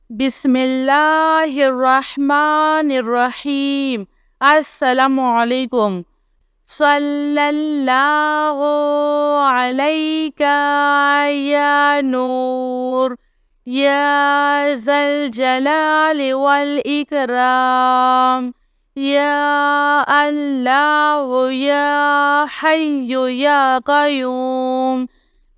बिस्मिल्लाहिर्रहमानिर्रहीम। अस्सलामुअलैकुम। सल्लल्लाहु अलैका या नूर या ज़ल जलाली वल इकराम या अल्लाह या हय्यु या क़य्यूम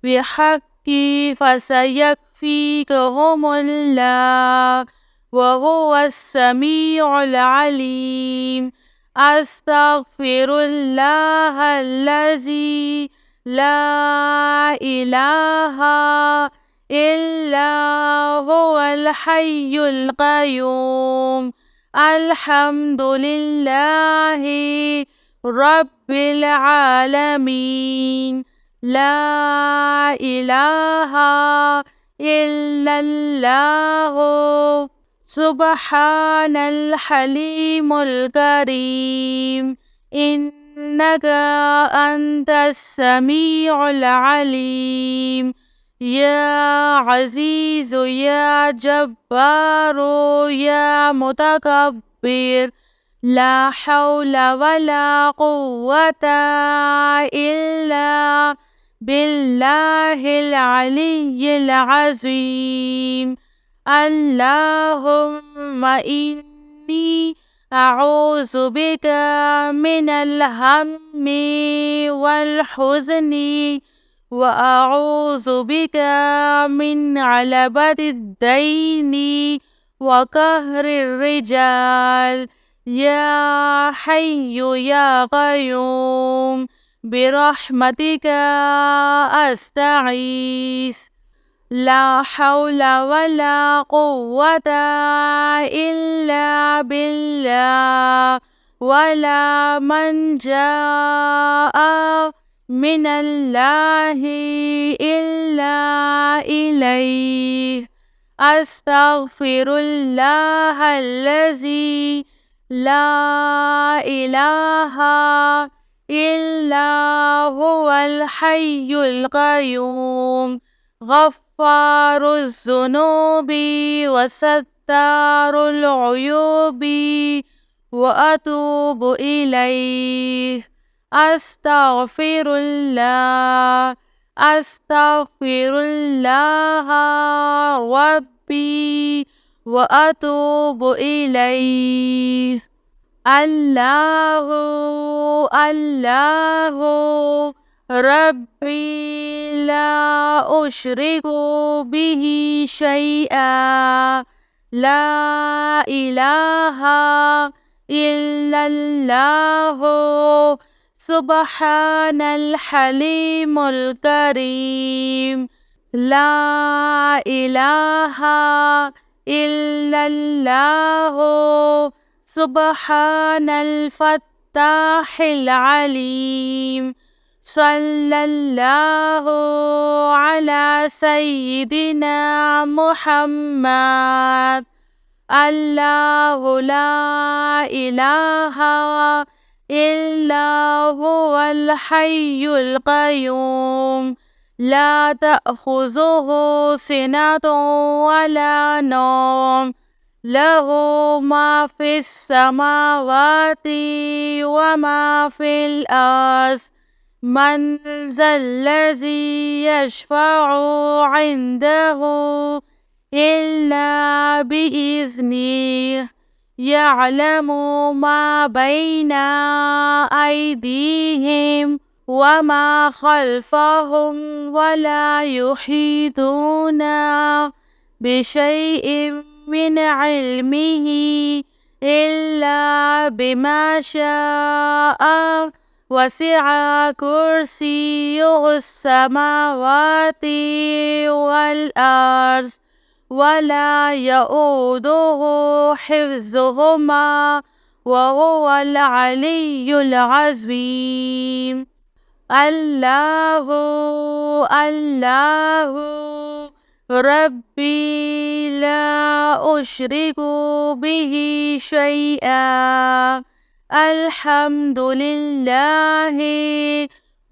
बिहक़्क़ि फसयकफ़ीकहुमुल्लाह वहुवस्समीउल अलीम। अस्तग़फ़िरुल्लाहल्लज़ी ला इलाहा इल्ला हुवल हय्युल क़य्यूम। अल्हम्दुलिल्लाहि रब्बिल आलमीन। ला इलाहा इल्लल्लाहु सुब्हानल हलीमुल करीम। इन्नका अंतस समीउल अलीम। या अज़ीज़ु या जब्बारू या मुतकब्बिर। ला हौला वला कुव्वता इल्ला बिल्लाहिल अलिय्यिल अज़ीम। अल्लाहुम्मा इन्नी अऊज़ु बिका मिनल हम्मी वल हुज़्नी व अऊज़ु बिका मिन गलबतिद दैनी व कहरिर रिजाल। या हय्यु या क़य्यूम बिरहमतिका अस्तगीस। ला हौला वला कुव्वता इल्ला बिल्लाह। वला मल्जाअ मिनल्लाहि इल्ला इलैह। अस्तग़फिरुल्लाहल्लज़ी ला इलाहा इल्ला हुवल हय्युल क़य्यूम। गफ़्फ़ारुज़्ज़ुनूबि व सत्तारुल उयूबि व अतूबु इलैह। अस्तग़फिरुल्लाह अस्तग़फिरुल्लाह रब्बी व अतूबु इलैह। अल्लाहु अल्लाहु रब्बी ला उश्रिकु बिही शैआ। ला इलाहा इल्लल्लाहु सुब्हानल हलीमुल करीम। ला इलाहा इल्लल्लाहु सुब्हानल फ़त्ताहिल अलीम। सल्लल्लाहु अला सय्यिदिना मुहम्मद। अल्लाहु ला इलाहा इल्ला हुवल हय्युल क़य्यूम। ला तअख़ुज़ुहु सिनतुन वला नौम। लहू मा फ़िस समावाति व मा फ़िल अर्ज़। मन ज़ल्लज़ी यशफ़अु इंदहु इल्ला बिइज़्निह। यअलमु मा बैना अयदीहिम व मा ख़ल्फ़हुम वला युहीतूना बिशैइन मिन इल्मिही इल्ला बिमा शाअ। वसिअ कुर्सियुहुस समावाति वल अर्ज़ वला यऊदुहु हिफ्ज़ुहुमा वहुवल अलिय्युल अज़ीम। अल्लाहु अल्लाहु रब्बी ला उश्रिकु बिही शैआ। अल्हम्दुलिल्लाहि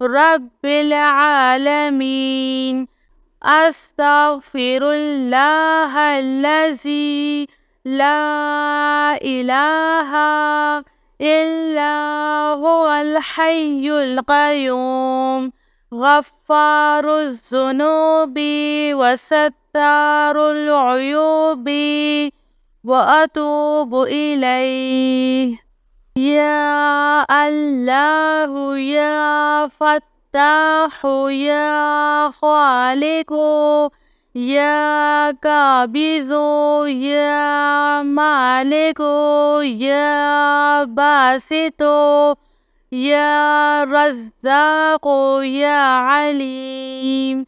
रब्बिल आलमीन। أستغفر الله الذي لا إله إلا هو الحي القيوم غفار الذنوب وستار العيوب وأتوب إليه. يا الله يا فتاح يا خالق يا قابض يا مالك يا باسط يا رزاق يا عليم.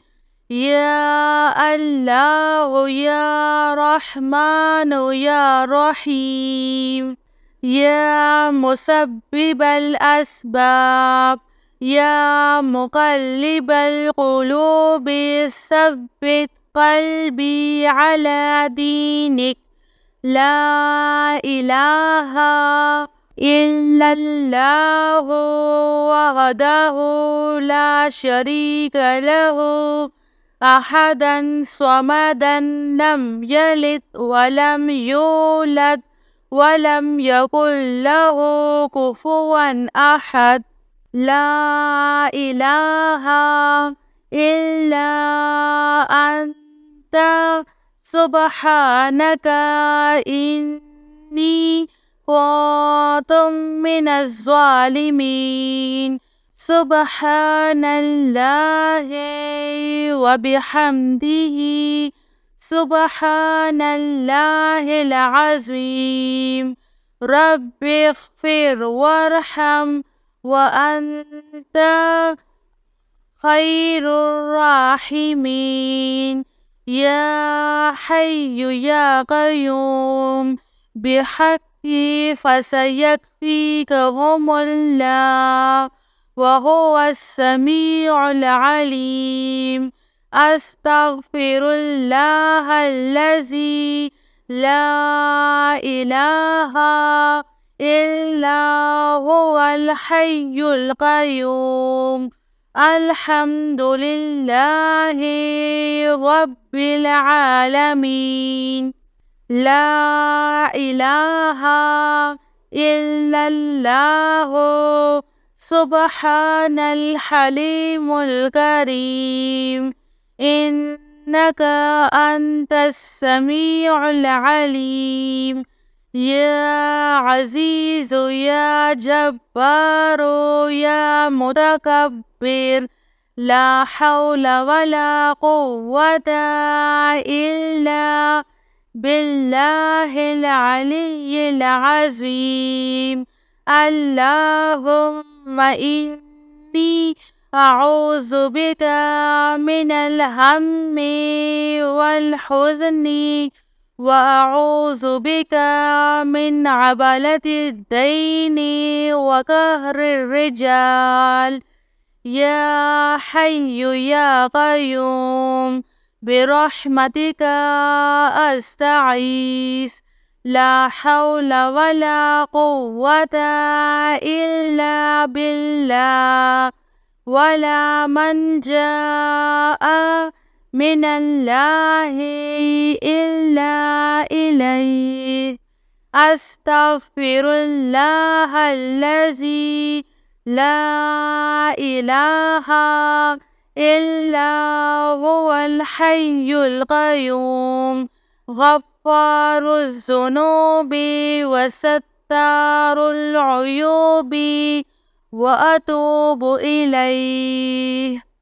يا الله يا رحمن يا رحيم. يا مسبب الأسباب يا مقلب القلوب ثبت قلبي على دينك. لا إله إلا الله وحده لا شريك له أحدا صمدا لم يلد ولم يولد ولم يكن له كفوا أحد. لا إله إلا أنت سبحانك إني كنت من الظالمين. سبحان الله وبحمده سبحان الله العظيم. رب اغفر وارحم وأنت خير الراحمين. يا حي يا قيوم بحقي فسيكفيكهم الله وهو السميع العليم. أستغفر الله الذي لا إله إلا هو الحي القيوم. الحمد لله رب العالمين. لا إله إلا الله سبحان الحليم الكريم. إنك أنت السميع العليم. يا عزيز يا جبار يا متكبر لا حول ولا قوة إلا بالله العلي العظيم. اللهم إني أعوذ بك من الهم والحزن وأعوذ بك من عبلة الدين وقهر الرجال. يا حي يا قيوم برحمتك أستعيذ. لا حول ولا قوة إلا بالله ولا منجاء من الله إلا إليه. أستغفر الله الذي لا إله إلا هو الحي القيوم غفار الذنوب وستار العيوب وأتوب إليه.